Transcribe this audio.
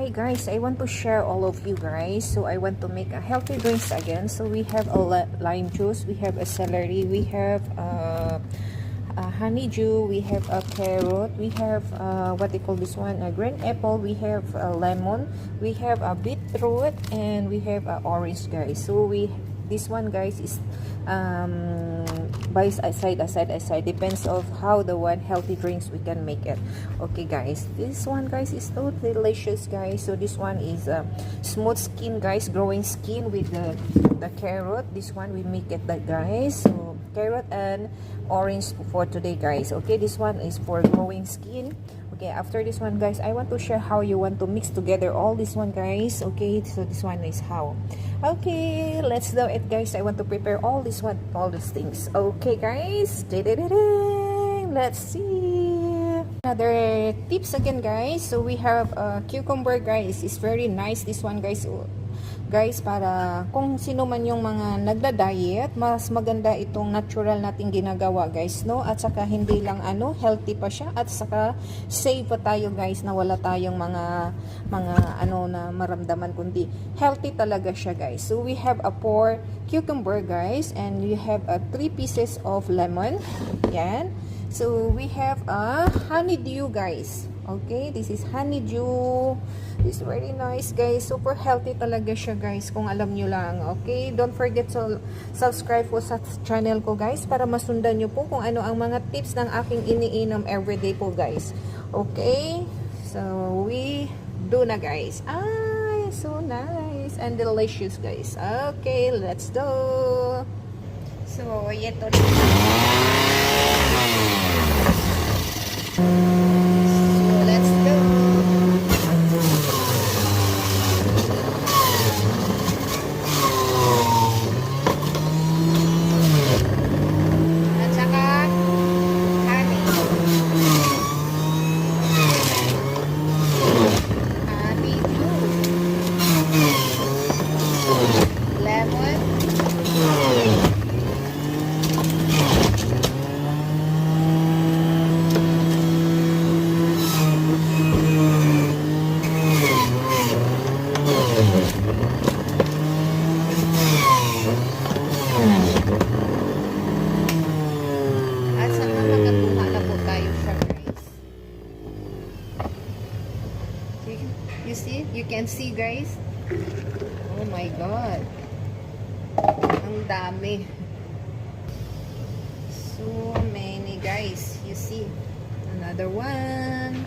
Hi guys, I want to share all of you guys. So I want to make a healthy drinks again. So we have a lime juice, we have a celery, we have a honeydew, we have a carrot, we have what they call this one, a green apple, we have a lemon, we have a beetroot, and we have a orange guys. So this one guys is by side depends of how the one healthy drinks we can make it. Okay guys, this one guys is so delicious guys. So this one is smooth skin guys, growing skin with the carrot. This one we make it that guys. So carrot and orange for today guys. Okay, this one is for growing skin. Okay, after this one guys, I want to share how you want to mix together all this one guys. Okay, so this one is how. Okay, let's do it guys. I want to prepare all these things. Okay guys, let's see another tips again guys. So we have cucumber guys. It's very nice this one guys. Guys, para kung sino man yung mga nagda-diet, mas maganda itong natural nating ginagawa guys, no? At saka hindi lang healthy pa siya, at saka safe pa tayo guys, na wala tayong mga na maramdaman, kundi healthy talaga siya guys. So we have a 4 cucumber guys, and we have a 3 pieces of lemon. Yan. So we have a honeydew guys. Okay, this is honeydew. It's very nice guys. Super healthy talaga siya guys, kung alam nyo lang. Okay, don't forget to subscribe po sa channel ko guys, para masundan nyo po kung ano ang mga tips ng aking iniinom everyday po guys. Okay, so we do na guys. Ay, so nice and delicious guys. Okay, let's do. So ito na. You see? You can see guys. Oh my god. Ang dami. So many guys. You see? Another one.